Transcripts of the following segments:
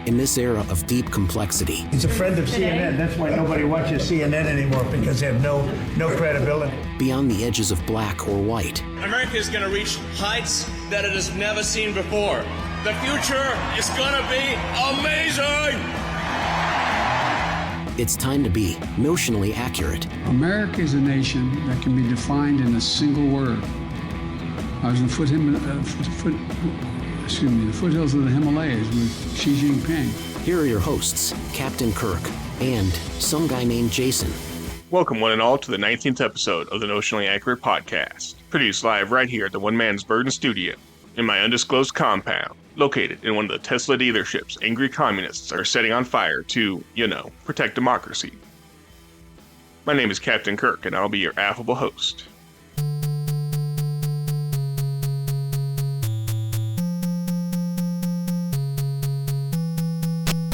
In this era of deep complexity, He's a friend of CNN. That's why nobody watches CNN anymore, because they have no credibility. beyond the edges of black or white, America is going to reach heights that it has never seen before. The future is going to be amazing! it's time to be notionally accurate. America is a nation that can be defined in a single word. I was in the foothills of the Himalayas with Xi Jinping. Here are your hosts, Captain Kirk and some guy named Jason. Welcome one and all to the 19th episode of the Notionally Accurate podcast, produced live right here at the One Man's Burden studio in my undisclosed compound, located in one of the Tesla dealerships angry communists are setting on fire to, protect democracy. My name is Captain Kirk and I'll be your affable host.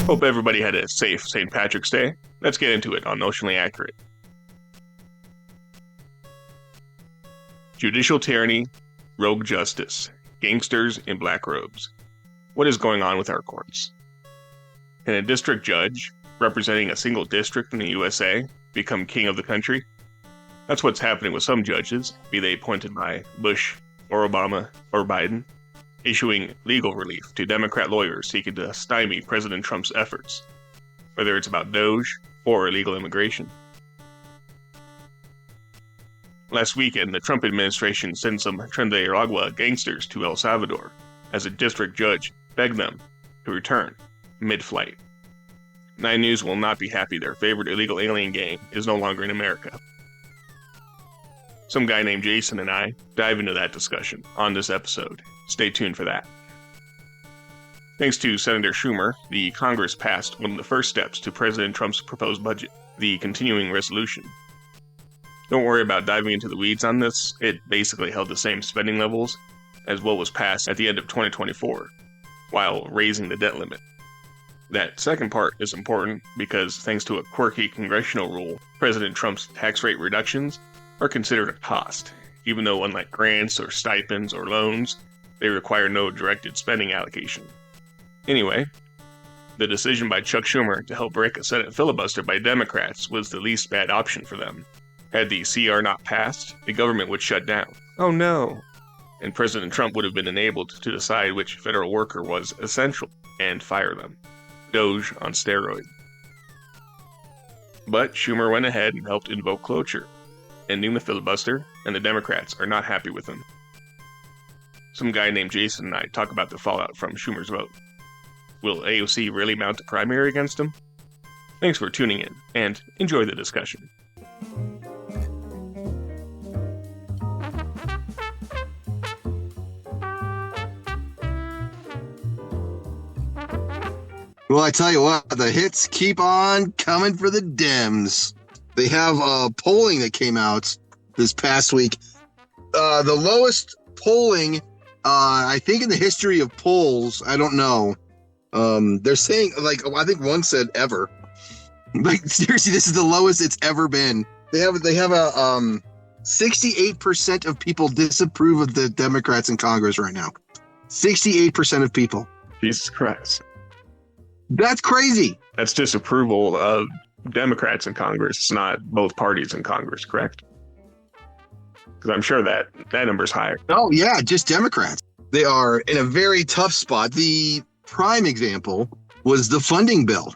Hope everybody had a safe St. Patrick's Day. Let's get into it on Notionally Accurate. Judicial tyranny, rogue justice, gangsters in black robes. What is going on with our courts? Can a district judge, representing a single district in the USA, become king of the country? That's what's happening with some judges, be they appointed by Bush or Obama or Biden, issuing legal relief to Democrat lawyers seeking to stymie President Trump's efforts, whether it's about DOGE or illegal immigration. Last weekend, the Trump administration sent some Tren de Aragua gangsters to El Salvador as a district judge begged them to return mid-flight. 9 News will not be happy their favorite illegal alien gang is no longer in America. Some guy named Jason and I dive into that discussion on this episode. Stay tuned for that. Thanks to Senator Schumer, the Congress passed one of the first steps to President Trump's proposed budget, the continuing resolution. Don't worry about diving into the weeds on this. It basically held the same spending levels as what was passed at the end of 2024, while raising the debt limit. That second part is important because thanks to a quirky congressional rule, President Trump's tax rate reductions are considered a cost, even though unlike grants or stipends or loans, they require no directed spending allocation. Anyway, the decision by Chuck Schumer to help break a Senate filibuster by Democrats was the least bad option for them. Had the CR not passed, the government would shut down. Oh no! And President Trump would have been enabled to decide which federal worker was essential and fire them. DOGE on steroids. But Schumer went ahead and helped invoke cloture, ending the filibuster, and the Democrats are not happy with him. Some guy named Jason and I talk about the fallout from Schumer's vote. Will AOC really mount a primary against him? Thanks for tuning in, and enjoy the discussion. Well, I tell you what, the hits keep on coming for the Dems. They have polling that came out this past week. The lowest polling, I think, in the history of polls. I don't know. They're saying, I think one said ever. Seriously, this is the lowest it's ever been. They have a 68% of people disapprove of the Democrats in Congress right now. 68% of people. Jesus Christ. That's crazy. That's disapproval of Democrats in Congress. It's not both parties in Congress, correct? Because I'm sure that number's higher. Oh, yeah, just Democrats. They are in a very tough spot. The prime example was the funding bill.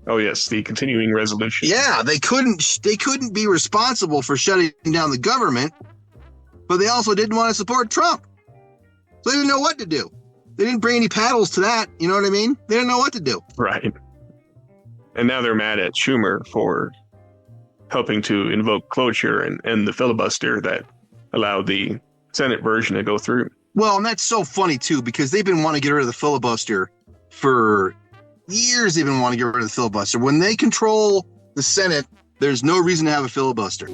Oh, yes, the continuing resolution. Yeah, they couldn't be responsible for shutting down the government, but they also didn't want to support Trump. So they didn't know what to do. They didn't bring any paddles to that. You know what I mean? They didn't know what to do. Right. And now they're mad at Schumer for helping to invoke cloture and end the filibuster that allowed the Senate version to go through. Well, and that's so funny, too, because they've been wanting to get rid of the filibuster for years. They've been wanting to get rid of the filibuster. When they control the Senate, there's no reason to have a filibuster.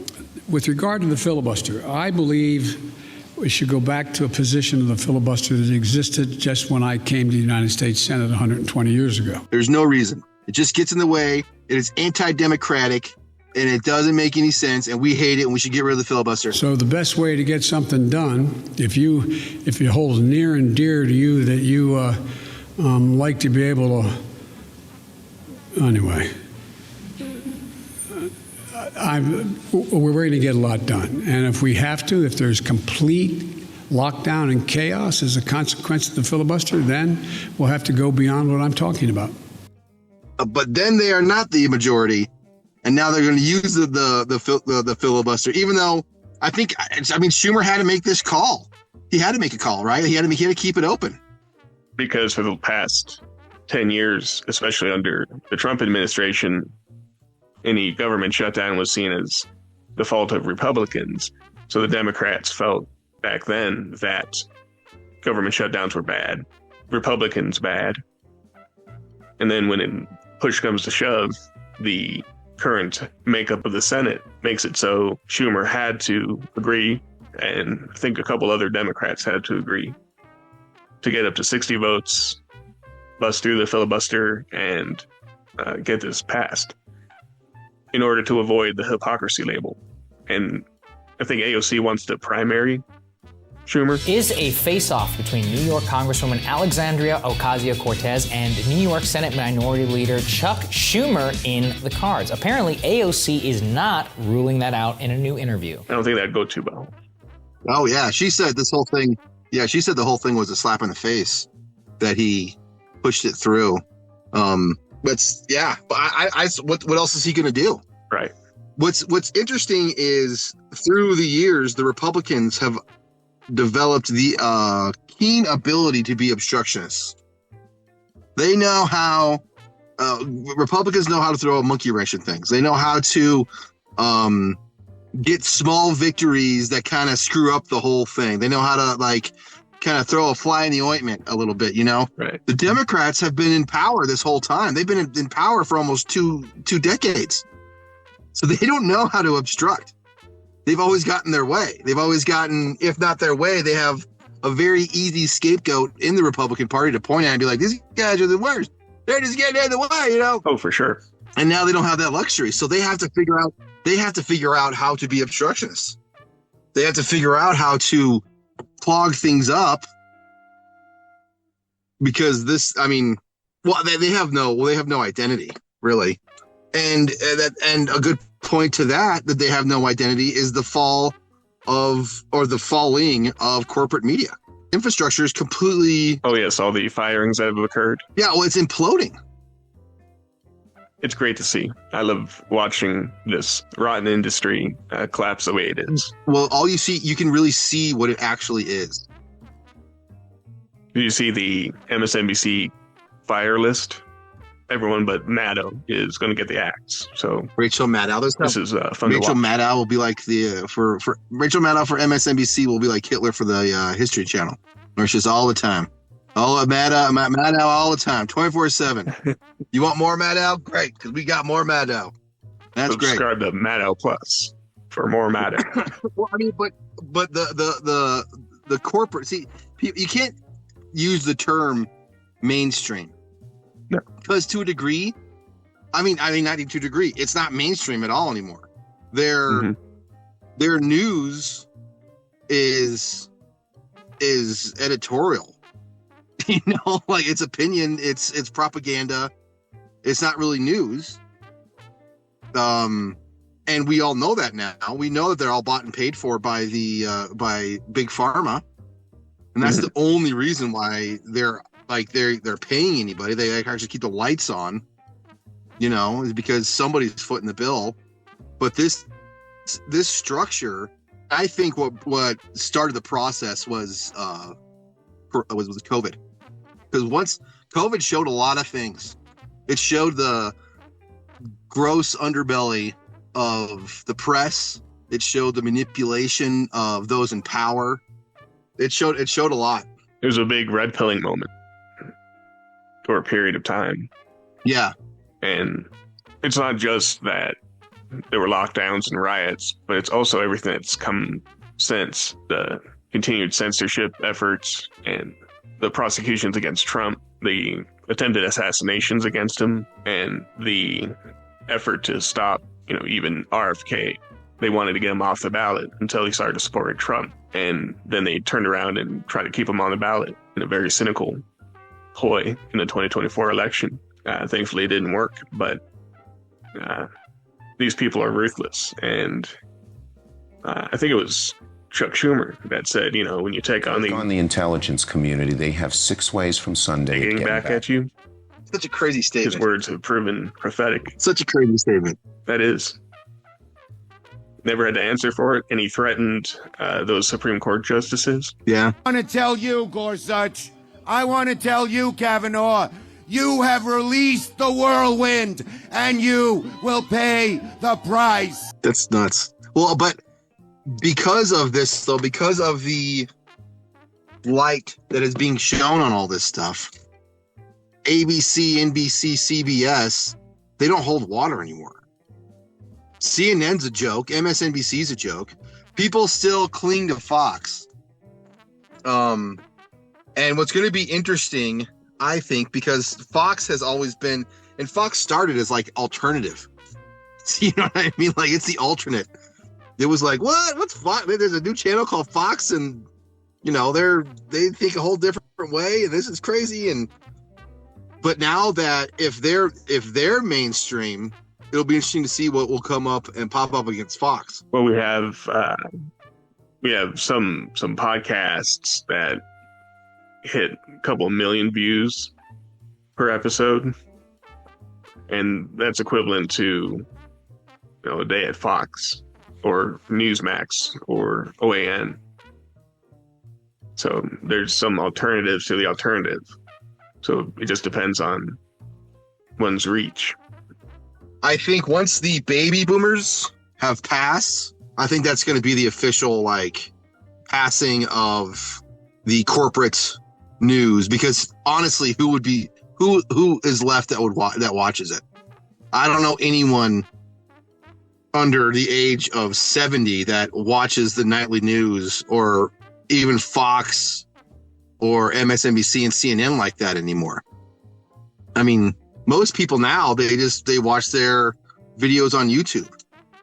With regard to the filibuster, I believe we should go back to a position of the filibuster that existed just when I came to the United States Senate 120 years ago. There's no reason. It just gets in the way. It is anti-democratic, and it doesn't make any sense, and we hate it, and we should get rid of the filibuster. So the best way to get something done, if you hold near and dear to you that you like to be able to. Anyway, we're going to get a lot done. And if we have to, if there's complete lockdown and chaos as a consequence of the filibuster, then we'll have to go beyond what I'm talking about. But then they are not the majority, and now they're going to use the filibuster. Even though I mean Schumer had to make this call. He had to make a call, right? He had to keep it open. Because for the past 10 years, especially under the Trump administration, any government shutdown was seen as the fault of Republicans. So the Democrats felt back then that government shutdowns were bad, Republicans bad. And then when push comes to shove, the current makeup of the Senate makes it so Schumer had to agree, and I think a couple other Democrats had to agree to get up to 60 votes, bust through the filibuster, and get this passed in order to avoid the hypocrisy label. And I think AOC wants to primary Schumer. Is a face-off between New York Congresswoman Alexandria Ocasio-Cortez and New York Senate Minority Leader Chuck Schumer in the cards? Apparently, AOC is not ruling that out in a new interview. I don't think that'd go too well. Oh, yeah. She said the whole thing was a slap in the face that he pushed it through. What else is he going to do? Right. What's interesting is through the years, the Republicans have developed the keen ability to be obstructionists. They know how Republicans know how to throw a monkey wrench in things. They know how to get small victories that kind of screw up the whole thing. They know how to kind of throw a fly in the ointment a little bit, Right. The Democrats have been in power this whole time. They've been in power for almost two decades. So they don't know how to obstruct. They've always gotten their way. They've always gotten, if not their way, they have a very easy scapegoat in the Republican Party to point at and be like, these guys are the worst. They're just getting in the way, Oh, for sure. And now they don't have that luxury. So they have to figure out how to be obstructionists. They have to figure out how to clog things up, because they have no identity, really. And a good point to that they have no identity is the falling of corporate media. Infrastructure is completely... Oh, yes, all the firings that have occurred. Yeah, well, it's imploding. It's great to see. I love watching this rotten industry collapse the way it is. Well, you can really see what it actually is. Did you see the MSNBC fire list? Everyone but Maddow is going to get the axe. So Rachel Maddow, this is fun Rachel to watch. Maddow will be like for Rachel Maddow for MSNBC will be like Hitler for the History Channel, where she's all the time. Maddow all the time, 24/7. You want more Maddow? Great, because we got more Maddow. That's great. Subscribe to Maddow Plus for more Maddow. Well, I mean, but the corporate, see, you can't use the term mainstream. No. Because to a degree, I mean, not even to a degree, it's not mainstream at all anymore. Their news is editorial. It's opinion, it's propaganda. It's not really news. And we all know that now. We know that they're all bought and paid for by by big pharma, and that's the only reason why they're paying anybody. They actually keep the lights on, is because somebody's footing the bill. But this structure, I think what started the process was COVID. Because once COVID showed a lot of things, it showed the gross underbelly of the press. It showed the manipulation of those in power. It showed a lot. It was a big red pilling moment for a period of time. Yeah. And it's not just that there were lockdowns and riots, but it's also everything that's come since: the continued censorship efforts and the prosecutions against Trump, the attempted assassinations against him, and the effort to stop, even RFK. They wanted to get him off the ballot until he started supporting Trump. And then they turned around and tried to keep him on the ballot in a very cynical ploy in the 2024 election. Thankfully, it didn't work, but these people are ruthless. And I think it was Chuck Schumer that said, when you take on the intelligence community, they have 6 ways from Sunday getting back at you. Such a crazy statement. His words have proven prophetic. Such a crazy statement. That is. Never had to answer for it, and he threatened those Supreme Court justices. Yeah. I want to tell you, Gorsuch. I want to tell you, Kavanaugh. You have released the whirlwind, and you will pay the price. That's nuts. Well, but because of this, though, because of the light that is being shown on all this stuff, ABC, NBC, CBS, they don't hold water anymore. CNN's a joke. MSNBC's a joke. People still cling to Fox. And what's going to be interesting, I think, because Fox has always been, and Fox started as like alternative. You know what I mean? Like it's the alternate. It was like, what? What's Fox? There's a new channel called Fox, and they think a whole different way, and this is crazy. But now that if they're mainstream, it'll be interesting to see what will come up and pop up against Fox. Well, we have some podcasts that hit a couple million views per episode, and that's equivalent to a day at Fox or Newsmax or OAN. So there's some alternatives to the alternative. So it just depends on one's reach. I think once the baby boomers have passed, I think that's going to be the official passing of the corporate news. Because honestly, who is left that watches it? I don't know anyone under the age of 70 that watches the nightly news or even Fox or MSNBC and CNN like that anymore. I mean, most people now, they watch their videos on YouTube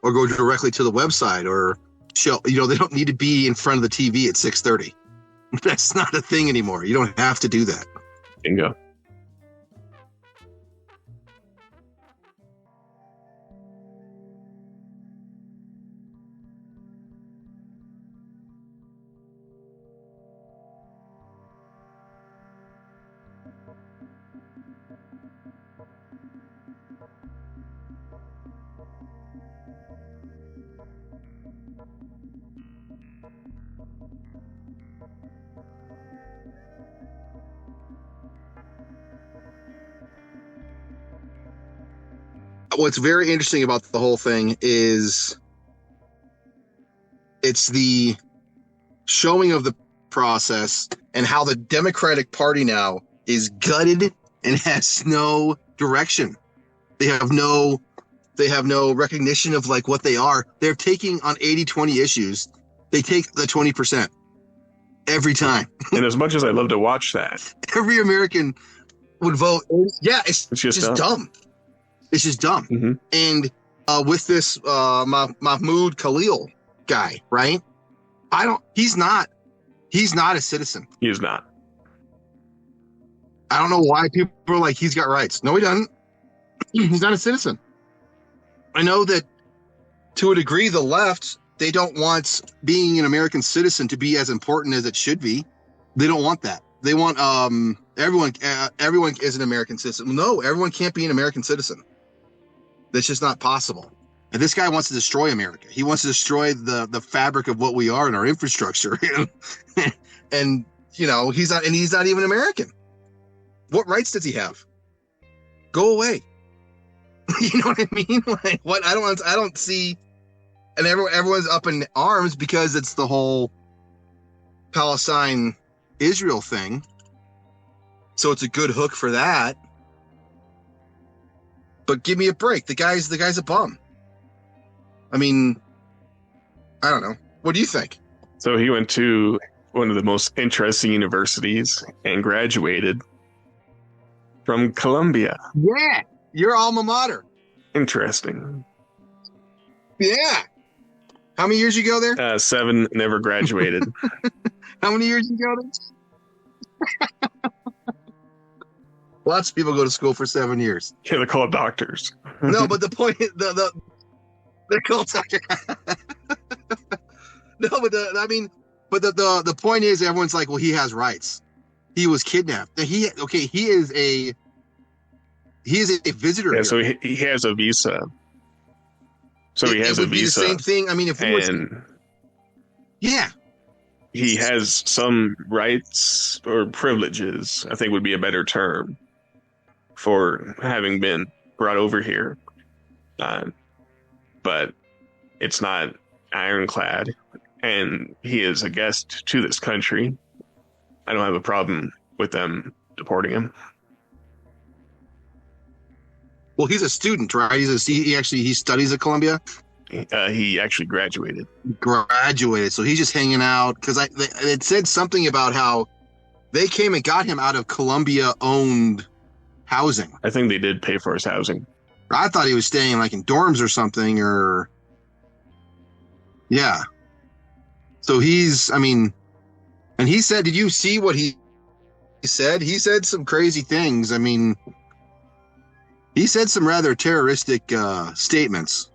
or go directly to the website or show, they don't need to be in front of the TV at 6:30. That's not a thing anymore. You don't have to do that. Bingo. What's very interesting about the whole thing is it's the showing of the process and how the Democratic Party now is gutted and has no direction. They have no recognition of what they are. They're taking on 80-20 issues. They take the 20% every time. And as much as I love to watch that, every American would vote. Yeah, it's just dumb. It's just dumb. Mm-hmm. And with this Mahmoud Khalil guy, right? He's not a citizen. He is not. I don't know why people are like, he's got rights. No, he doesn't. He's not a citizen. I know that to a degree, the left, they don't want being an American citizen to be as important as it should be. They don't want that. They want everyone is an American citizen. No, everyone can't be an American citizen. That's just not possible. And this guy wants to destroy America. He wants to destroy the fabric of what we are in our infrastructure. And he's not even American. What rights does he have? Go away. You know what I mean? What I don't see. And everyone's up in arms because it's the whole Palestine Israel thing. So it's a good hook for that. But give me a break. The guy's a bum. I mean, I don't know. What do you think? So he went to one of the most interesting universities and graduated from Columbia. Yeah, your alma mater. Interesting. Yeah. How many years you go there? 7, never graduated. How many years you go there? Lots of people go to school for 7 years. Yeah, they're called doctors. No, but the point, they're called doctor. No, but the point is, everyone's like, well, he has rights. He was kidnapped. He is a visitor. Yeah, here. so he has a visa. So he has it a would be visa. the same thing. I mean, if he was, yeah, he has some rights or privileges, I think would be a better term, for having been brought over here. But it's not ironclad, and he is a guest to this country. I don't have a problem with them deporting him. well, he's a student, right? He studies at Columbia. He actually graduated. So he's just hanging out because it said something about how they came and got him out of Columbia-owned housing. I think they did pay for his housing. I thought he was staying like in dorms or something, yeah. So and he said, did you see what he said? He said some crazy things. I mean, he said some rather terroristic statements,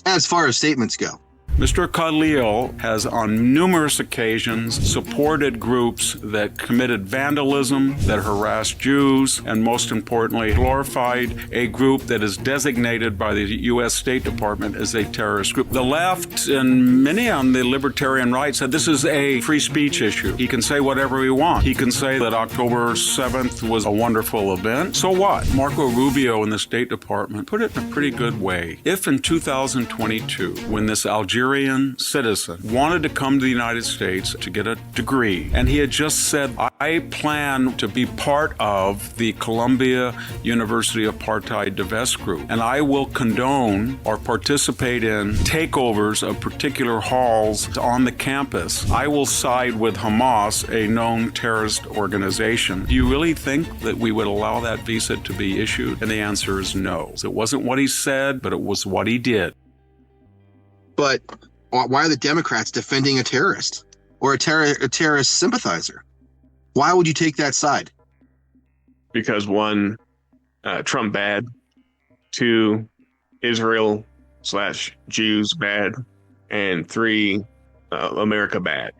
as far as statements go. Mr. Khalil has on numerous occasions supported groups that committed vandalism, that harassed Jews, and most importantly, glorified a group that is designated by the U.S. State Department as a terrorist group. The left and many on the libertarian right said this is a free speech issue. He can say whatever he wants. He can say that October 7th was a wonderful event. So what? Marco Rubio in the State Department put it in a pretty good way. If in 2022, when this Algerian citizen wanted to come to the United States to get a degree, and he had just said, I plan to be part of the Columbia University Apartheid Divest Group, and I will condone or participate in takeovers of particular halls on the campus. I will side with Hamas, a known terrorist organization. Do you really think that we would allow that visa to be issued? And the answer is no. It wasn't what he said, but it was what he did. But why are the Democrats defending a terrorist or a terrorist sympathizer? Why would you take that side? Because one, Trump bad. Two, Israel/Jews bad. And three, America bad.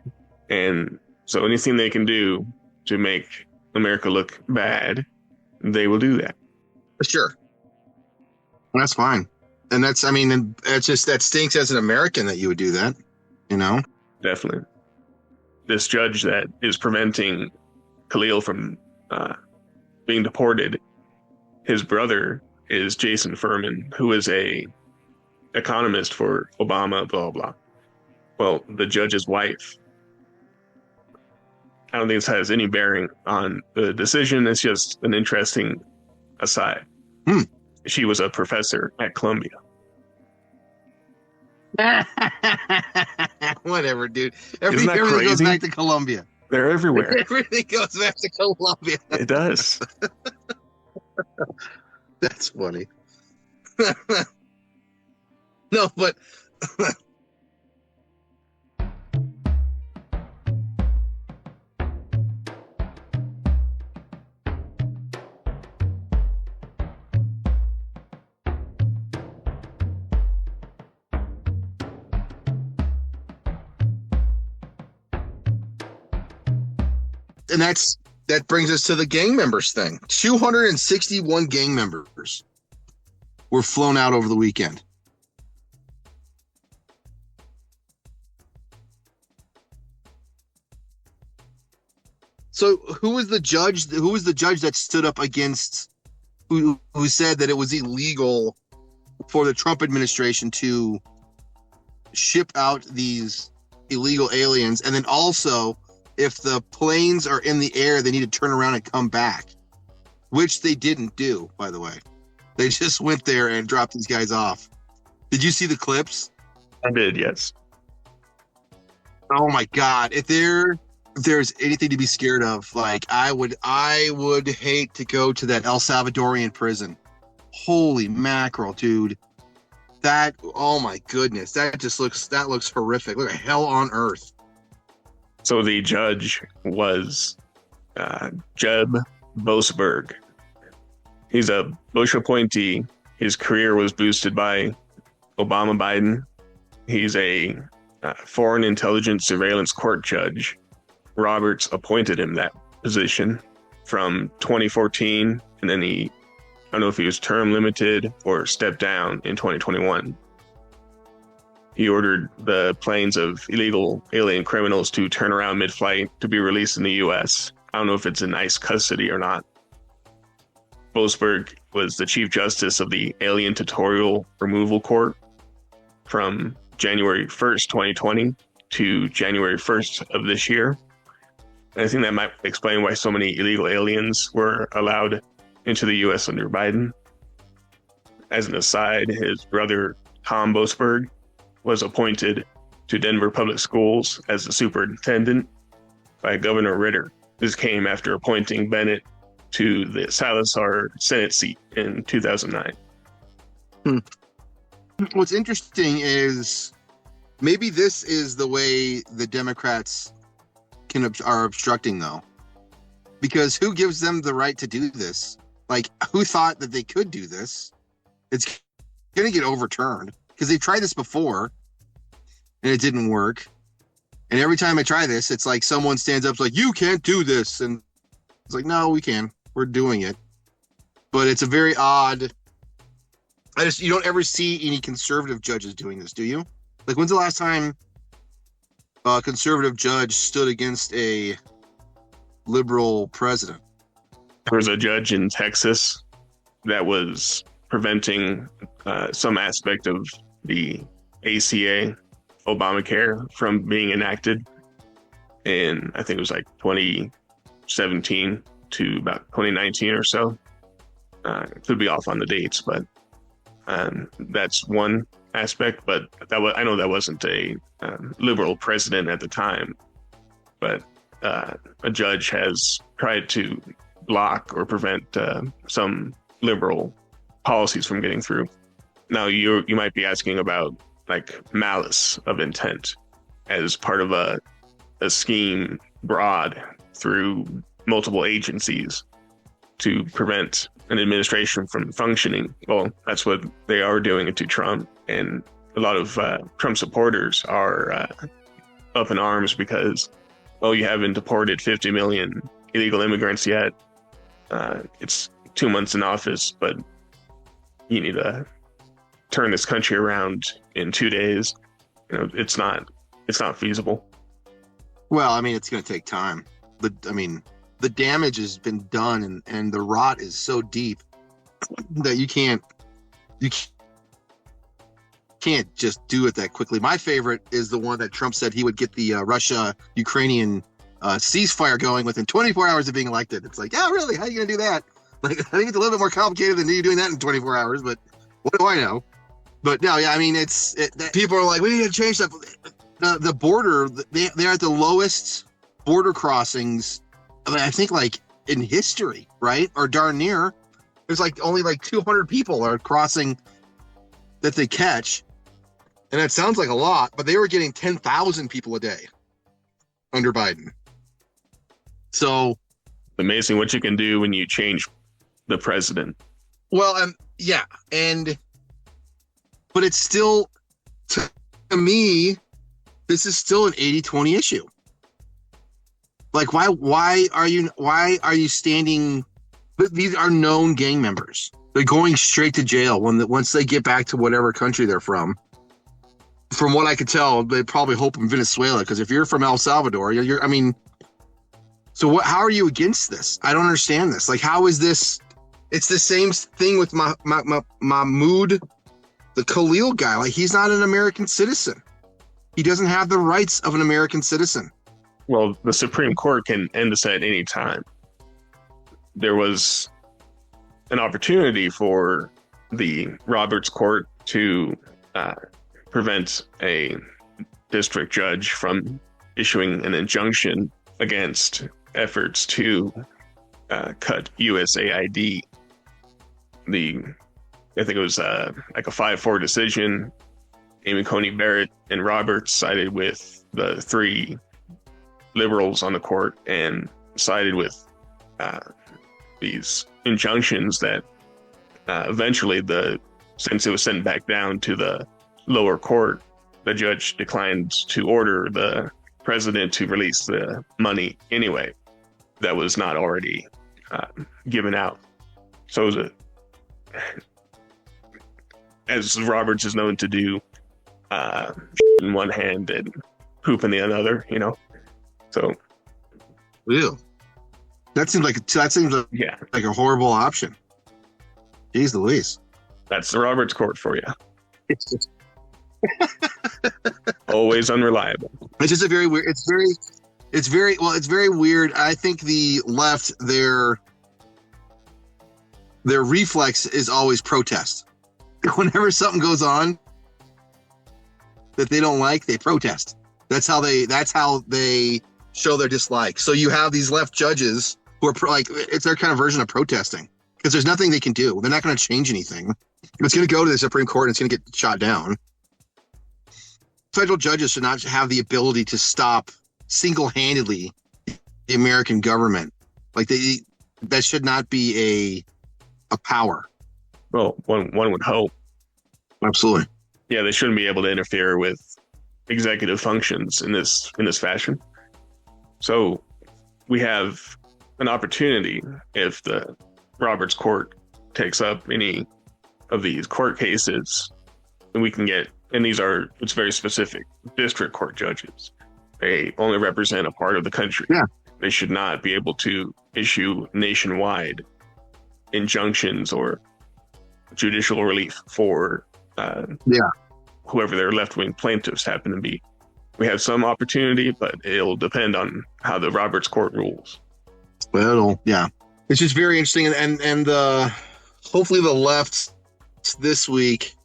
And so anything they can do to make America look bad, they will do that. Sure. That's fine. And it's just, that stinks as an American that you would do that, Definitely. This judge that is preventing Khalil from being deported, his brother is Jason Furman, who is a economist for Obama, blah, blah. Well, the judge's wife. I don't think this has any bearing on the decision. It's just an interesting aside. She was a professor at Columbia. Whatever, dude. Isn't that everything crazy? goes back to Columbia. They're everywhere. Everything goes back to Columbia. It does. That's funny. No, but and that brings us to the gang members thing. 261 gang members were flown out over the weekend. So who was the judge that stood up against, who said that it was illegal for the Trump administration to ship out these illegal aliens, and then also, if the planes are in the air, they need to turn around and come back, which they didn't do, by the way. They just went there and dropped these guys off. Did you see the clips? I did, yes. Oh my God. If there's anything to be scared of, like I would hate to go to that El Salvadorian prison. Holy mackerel, dude. Oh my goodness. That looks horrific. Look like hell on earth. So the judge was Jeb Boasberg, He's a Bush appointee. His career was boosted by Obama Biden. He's a foreign intelligence surveillance court judge. Roberts appointed him that position from 2014, and then I don't know if he was term limited or stepped down in 2021. He ordered the planes of illegal alien criminals to turn around mid-flight to be released in the U.S. I don't know if it's in ICE custody or not. Boasberg was the Chief Justice of the Alien Tutorial Removal Court from January 1st, 2020 to January 1st of this year. And I think that might explain why so many illegal aliens were allowed into the U.S. under Biden. As an aside, his brother, Tom Boasberg, was appointed to Denver Public Schools as the superintendent by Governor Ritter. This came after appointing Bennett to the Salazar Senate seat in 2009. What's interesting is maybe this is the way the Democrats are obstructing, though, because who gives them the right to do this? Like, who thought that they could do this? It's going to get overturned because they've tried this before and it didn't work. And every time I try this, it's like someone stands up, like, you can't do this. And it's like, no, we can. We're doing it. But it's a very odd. You don't ever see any conservative judges doing this, do you? Like, when's the last time a conservative judge stood against a liberal president? There was a judge in Texas that was preventing some aspect of the ACA, Obamacare, from being enacted. And I think it was like 2017 to about 2019 or so. Could be off on the dates, but that's one aspect. But I know that wasn't a liberal president at the time, but a judge has tried to block or prevent some liberal policies from getting through. Now, you might be asking about like malice of intent as part of a scheme broad through multiple agencies to prevent an administration from functioning. Well, that's what they are doing to Trump, and a lot of Trump supporters are up in arms because, well, you haven't deported 50 million illegal immigrants yet. It's 2 months in office, but you need to turn this country around in 2 days. It's not feasible. Well, I mean, it's going to take time. The damage has been done, and the rot is so deep that you can't just do it that quickly. My favorite is the one that Trump said he would get the Russia-Ukrainian ceasefire going within 24 hours of being elected. It's like, yeah, really? How are you going to do that? Like, I think it's a little bit more complicated than you doing that in 24 hours, but what do I know? But no, yeah, I mean, people are like, we need to change stuff. The border, they're at the lowest border crossings, I think, like in history, right? Or darn near. There's like only like 200 people are crossing that they catch. And that sounds like a lot, but they were getting 10,000 people a day under Biden. So amazing what you can do when you change the president. Well, yeah. But it's still, to me, this is still an 80-20 issue. Like, why are you standing? These are known gang members. They're going straight to jail once they get back to whatever country they're from. From what I could tell, they probably hope in Venezuela, because if you're from El Salvador, you're. I mean, so how are you against this? I don't understand this. Like, how is this? It's the same thing with Mahmoud, the Khalil guy. Like, he's not an American citizen. He doesn't have the rights of an American citizen. Well, the Supreme Court can end this at any time. There was an opportunity for the Roberts Court to prevent a district judge from issuing an injunction against efforts to cut USAID. I think it was like a 5-4 decision. Amy Coney Barrett and Roberts sided with the 3 liberals on the court and sided with these injunctions that Eventually, since it was sent back down to the lower court, the judge declined to order the president to release the money anyway that was not already given out. So it was as Roberts is known to do, in one hand and poop in the other, So, ew. That seems like like a horrible option. Jeez Louise. That's the Roberts court for you. Always unreliable. It's just a very weird. It's very weird. I think the left, their reflex is always protest. Whenever something goes on that they don't like, they protest. That's how they show their dislike. So you have these left judges who are it's their kind of version of protesting, because there's nothing they can do. They're not going to change anything. It's going to go to the Supreme Court and it's going to get shot down. Federal judges should not have the ability to stop single-handedly the American government. That should not be a power. Well, one would hope. Absolutely. Yeah, they shouldn't be able to interfere with executive functions in this fashion. So we have an opportunity, if the Roberts Court takes up any of these court cases, and we can get, and it's very specific, district court judges. They only represent a part of the country. Yeah. They should not be able to issue nationwide injunctions or judicial relief for whoever their left-wing plaintiffs happen to be. We have some opportunity, but it'll depend on how the Roberts Court rules. Well, yeah. It's just very interesting, and hopefully the left this week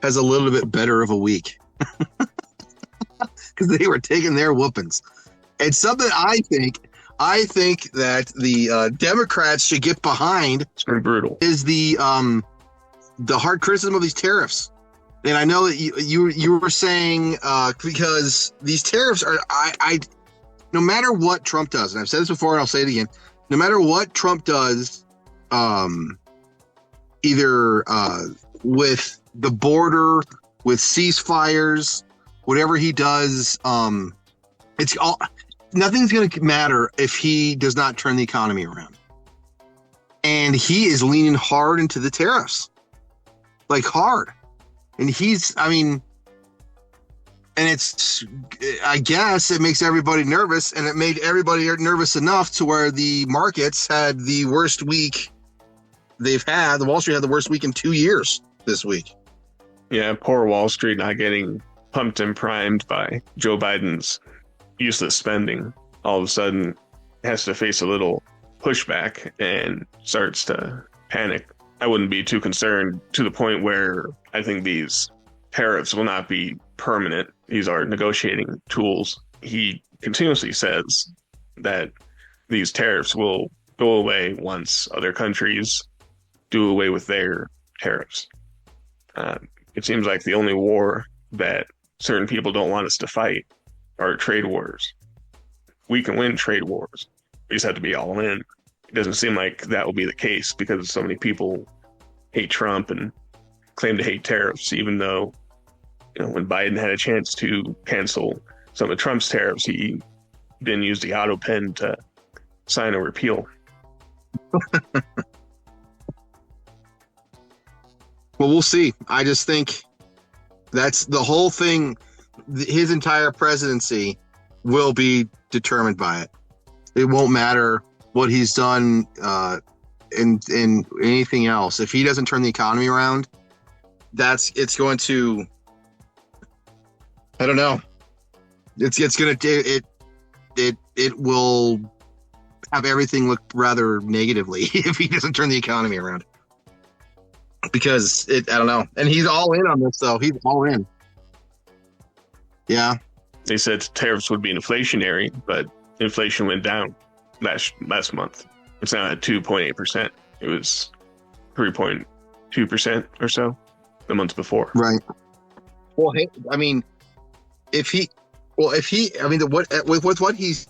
has a little bit better of a week, because they were taking their whoopings. And something I think that the Democrats should get behind. It's very brutal. Is the hard criticism of these tariffs. And I know that you were saying because these tariffs are no matter what Trump does, and I've said this before and I'll say it again, no matter what Trump does, either with the border, with ceasefires, whatever he does, nothing's going to matter if he does not turn the economy around. And he is leaning hard into the tariffs, like hard. And I guess it makes everybody nervous, and it made everybody nervous enough to where the markets had the worst week they've had. The Wall Street had the worst week in 2 years this week. Yeah, poor Wall Street not getting pumped and primed by Joe Biden's useless spending. All of a sudden has to face a little pushback and starts to panic. I wouldn't be too concerned to the point where I think these tariffs will not be permanent. These are negotiating tools. He continuously says that these tariffs will go away once other countries do away with their tariffs. It seems like the only war that certain people don't want us to fight are trade wars. We can win trade wars. We just have to be all in. It doesn't seem like that will be the case because so many people hate Trump and claim to hate tariffs, even though, when Biden had a chance to cancel some of Trump's tariffs, he didn't use the auto pen to sign a repeal. Well, we'll see. I just think that's the whole thing. His entire presidency will be determined by it. It won't matter what he's done in anything else. If he doesn't turn the economy around, it's going to, I don't know. It will have everything look rather negatively if he doesn't turn the economy around. Because I don't know. And he's all in on this, though. He's all in. Yeah. They said tariffs would be inflationary, but inflation went down last month. It's now at 2.8%. It was 3.2% or so the month before. Right. Well, hey, with what he's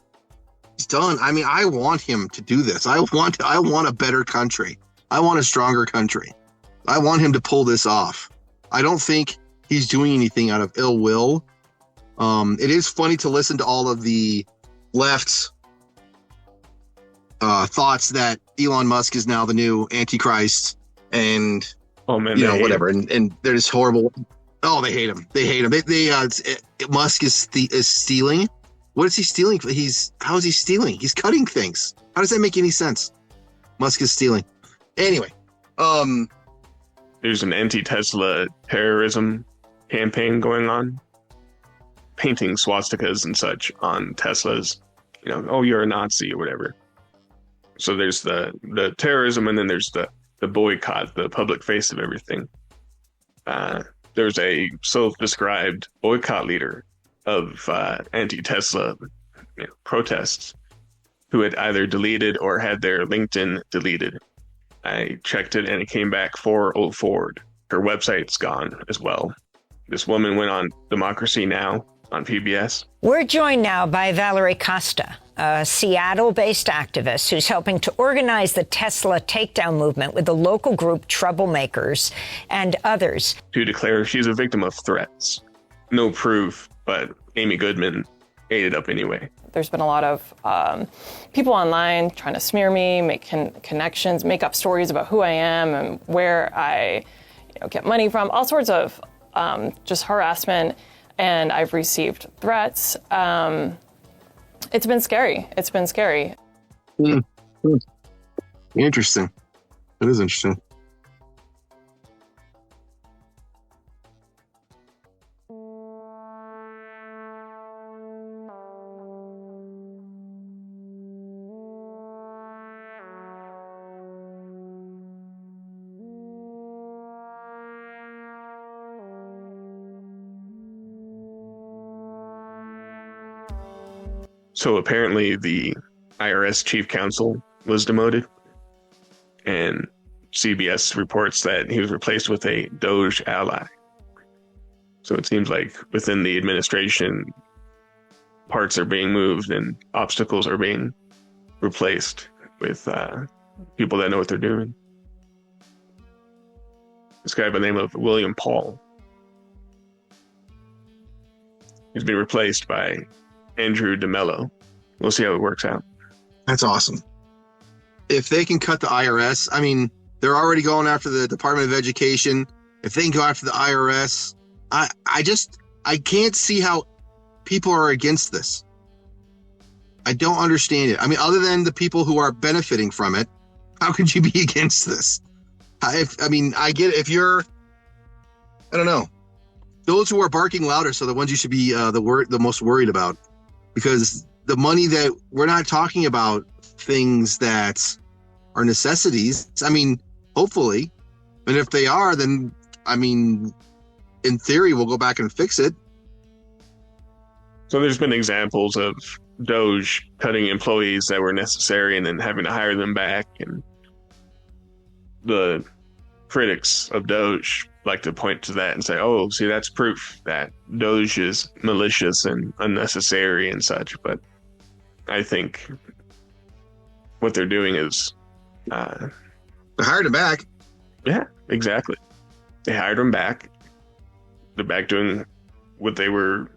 done, I want him to do this. I want a better country. I want a stronger country. I want him to pull this off. I don't think he's doing anything out of ill will. It is funny to listen to all of the left's thoughts that Elon Musk is now the new Antichrist and whatever. And they're just horrible. Oh, they hate him. They hate him. Musk is stealing. What is he stealing? How is he stealing? He's cutting things. How does that make any sense? Musk is stealing. Anyway, there's an anti-Tesla terrorism campaign going on, painting swastikas and such on Teslas. Oh, you're a Nazi or whatever. So there's the terrorism, and then there's the boycott, the public face of everything. There's a self-described boycott leader of anti-Tesla protests who had either deleted or had their LinkedIn deleted. I checked it and it came back 404. Her website's gone as well. This woman went on Democracy Now! On PBS. We're joined now by Valerie Costa, a Seattle-based activist who's helping to organize the Tesla takedown movement with the local group Troublemakers and others. To declare she's a victim of threats. No proof, but Amy Goodman ate it up anyway. There's been a lot of people online trying to smear me, make connections, make up stories about who I am and where I get money from, all sorts of just harassment. And I've received threats. It's been scary. It's been scary. Interesting. It is interesting. So apparently the IRS chief counsel was demoted, and CBS reports that he was replaced with a DOGE ally. So it seems like within the administration, parts are being moved and obstacles are being replaced with people that know what they're doing. This guy by the name of William Paul, he's been replaced by Andrew DeMello. We'll see how it works out. That's awesome. If they can cut the IRS, I mean, they're already going after the Department of Education. If they can go after the IRS, I can't see how people are against this. I don't understand it. I mean, other than the people who are benefiting from it, how could you be against this? I get it. If you're, I don't know. Those who are barking louder, so the ones you should be the most worried about. Because the money that we're not talking about things that are necessities. I mean, hopefully. And if they are, then, I mean, in theory, we'll go back and fix it. So there's been examples of DOGE cutting employees that were necessary and then having to hire them back. And the critics of DOGE like to point to that and say, oh, see, that's proof that DOGE is malicious and unnecessary and such. But I think what they're doing is they hired him back. Yeah, exactly. They hired him back. They're back doing what they were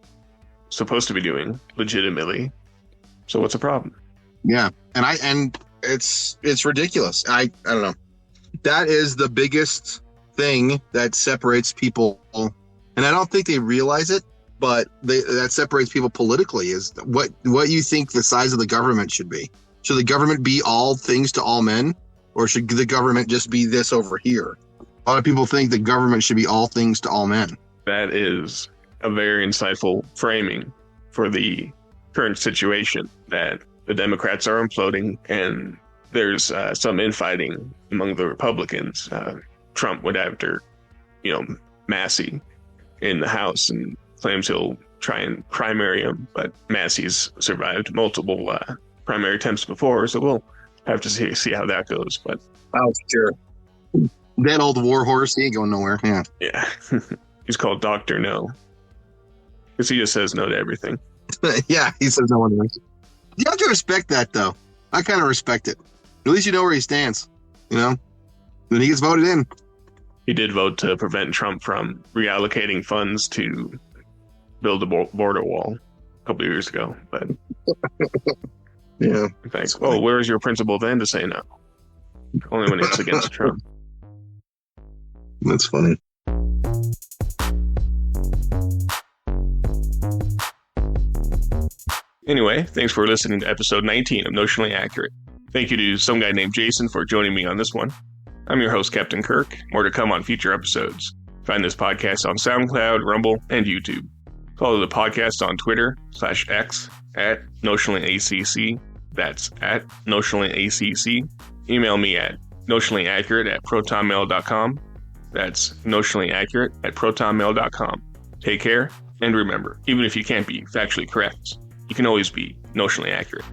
supposed to be doing legitimately. So what's the problem? Yeah. And it's ridiculous. I don't know. That is the biggest thing that separates people, and I don't think they realize it, but that separates people politically is what you think the size of the government should be. Should the government be all things to all men, or should the government just be this over here? A lot of people think the government should be all things to all men. That is a very insightful framing for the current situation, that the Democrats are imploding and there's some infighting among the Republicans. Trump went after, Massey in the House and claims he'll try and primary him, but Massey's survived multiple primary attempts before, so we'll have to see how that goes. But sure, that old war horse, he ain't going nowhere. Yeah. He's called Dr. No, because he just says no to everything. Yeah, he says no to everything. You have to respect that, though. I kind of respect it. At least you know where he stands, Then he gets voted in. he did vote to prevent Trump from reallocating funds to build a border wall a couple of years ago. But yeah, thanks. Oh, where's your principle then to say no? Only when it's against Trump. That's funny. Anyway, thanks for listening to episode 19 of Notionally Accurate. Thank you to some guy named Jason for joining me on this one. I'm your host, Captain Kirk. More to come on future episodes. Find this podcast on SoundCloud, Rumble, and YouTube. Follow the podcast on Twitter /X at NotionallyACC. That's at NotionallyACC. Email me at notionallyaccurate@protonmail.com. That's notionallyaccurate@protonmail.com. Take care, and remember, even if you can't be factually correct, you can always be notionally accurate.